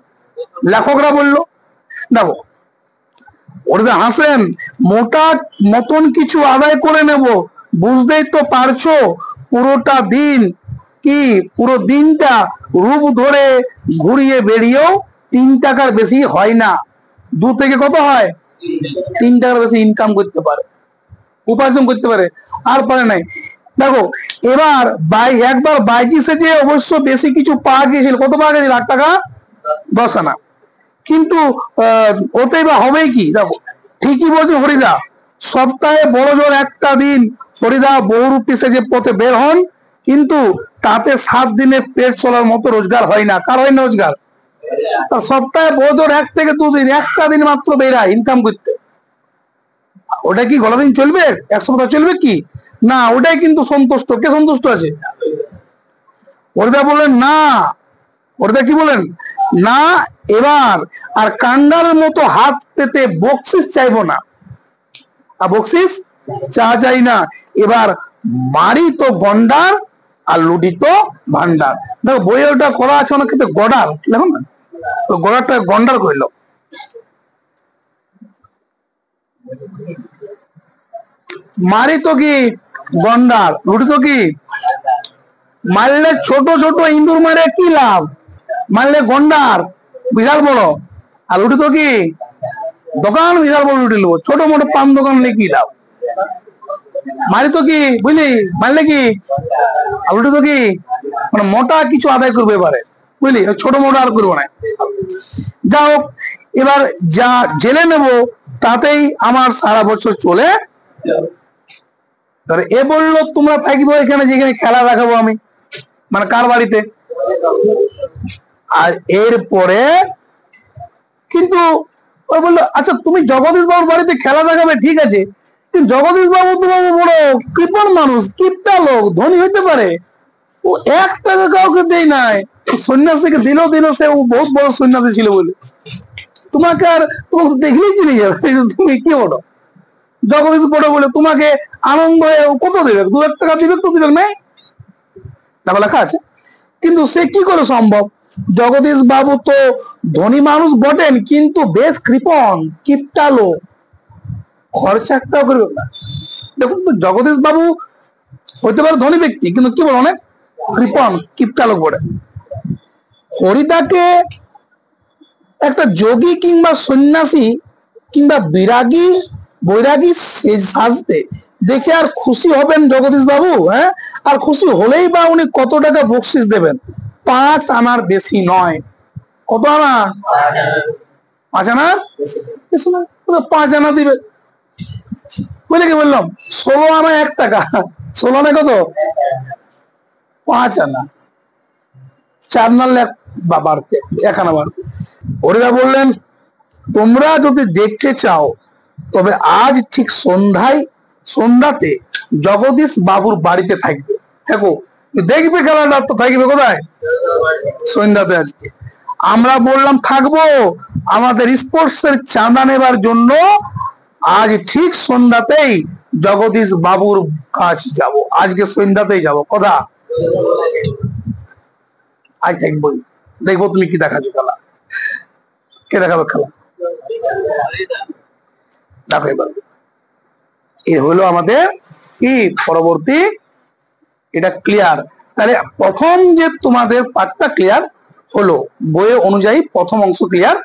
লেখকরা বললো। দেখো ওরা হাসেন, মোটা মতন কিছু আদায় করে নেব, বুঝতেই তো পারছো পুরোটা দিন কি পুরো দিনটা রূপ ধরে ঘুরিয়ে বেরিয়েও 3 টাকার বেশি হয় না। 2 থেকে কত হয়? 3 টাকার বেশি ইনকাম করতে পারে। উপার্জন করতে পারে, আর পারে নাই। দেখো এবার একবার বাইজিসে যে অবশ্য বেশি কিছু পাওয়া গিয়েছিল, কত পাওয়া গেছিল? 8 টাকা 10 আনা। কিন্তু ওতেই বা হবে কি? দেখো ঠিকই বলছে হরিদা, সপ্তাহে বড় জোর একটা দিন হরিদা বহুরূপী সেজে পথে বের হন, কিন্তু তাতে 7 দিনে পেট চলার মতো রোজগার হয় না। কার হয় না রোজগার? সপ্তাহে বড় জোর 1 থেকে 2 দিন, একটা দিন মাত্র বেরায় ইনকাম করতে। ওটা কি গলা দিন চলবে? 1 সপ্তাহ চলবে কি? না, ওটাই কিন্তু সন্তুষ্ট। কে সন্তুষ্ট আছে? হরিদা বললেন না, হরিদা কি বলেন? না, এবার আর কান্ডার মতো হাত পেতে বকশিস চাইবো না, আর বকশিস চাই না। এবার মারি তো গন্ডার আর লুডি তো ভান্ডার। দেখো বইয়ে ওটা করা আছে অনেক ক্ষেত্রে গডার, দেখো না, গডারটা গন্ডার কইলো। মারি তো কি গন্ডার, লুডি তো কি? মারলে ছোট ছোট ইন্দুর মারে কি লাভ? মারলে গন্ডার বিশাল বড়, আর লুটি তো কি দোকান বিশাল বড় লুটি নেবো, ছোট মোটো পান দোকান নিয়ে কি লাভ? মারি তো কি বুঝলি, মারলে কি আর লুটি তো কি মানে মোটা কিছু আদায় করবে এবারে, বুঝলি, ছোট মোটো আর করবো না। যা হোক, এবার যা জেনে নেব তাতেই আমার সারা বছর চলে। এ বললো তোমরা থাকবো এখানে, যেখানে খেলা দেখাবো আমি, মানে কার বাড়িতে। আর এরপরে কিন্তু ও বললো আচ্ছা তুমি জগদীশ বাবুর বাড়িতে খেলা দেখাবে, ঠিক আছে, কিন্তু জগদীশ বাবু তো বাবু বড় কৃপণ মানুষ, কিপটা লোক, ধনী হইতে পারে, ও 1 টাকা কাউকে দেয় নাই, সন্ন্যাসীকে দিল সে ও বহুত বড় সন্ন্যাসী ছিল বলে। তোমাকে দেখলেই চিনে যাবে, তুমি কি বলো? জগদীশ বড় বলে তোমাকে আনন্দ হয়ে কত দেবে? 2-1 টাকা দিবে তো, দিবে নাই, দেখো লেখা আছে। কিন্তু সে কি করে সম্ভব? জগদীশ বাবু তো ধনী মানুষ বটেন, কিন্তু বেশ কৃপণ, কিপটা লোক, খরচা একটাও করবে না। দেখুন তো জগদীশ বাবু হইতে পারে ধনী ব্যক্তি, কিন্তু কি বল অনেক কৃপণ, কিপটা লোক বটে। হরিদাকে একটা যোগী কিংবা সন্ন্যাসী কিংবা বৈরাগী সাজতে দেখে আর খুশি হবেন জগদীশ বাবু? হ্যাঁ, আর খুশি হলেই বা উনি কত টাকা বকশিস দেবেন? 5 আনার বেশি নয়। কত আনা? 5 আনার বেশি নয়। 5 আনা দিবে বলে কি বললাম, 16 আনা 1 টাকা, 16 আনা কত? 5 আনা, 4 না বাড়তে 1 আনা বাড়তে। হরিদা বললেন তোমরা যদি দেখতে চাও তবে আজ ঠিক সন্ধ্যাতে জগদীশ বাবুর বাড়িতে থাকবে, দেখো দেখবে খেলাটা, তো থাকবে কোথায়? সন্ধ্যাতে। আজকে আমরা বললাম থাকবো আমাদের স্পোর্টস এর চাঁদা নেবার জন্য, আজ ঠিক সন্ধ্যাতেই জগদীশ বাবুর কাছে যাব, আজকে সন্ধ্যাতেই যাব। কথা আজ থাকবোই, দেখবো তুমি কি দেখাচ্ছ খেলা, কে দেখাবে খেলা দেখো। এবার এ হলো আমাদের কি পরবর্তী, এটা ক্লিয়ার। তাহলে প্রথম যে তোমাদের পার্টটা ক্লিয়ার হলো, বইয়ের অনুযায়ী প্রথম অংশ ক্লিয়ার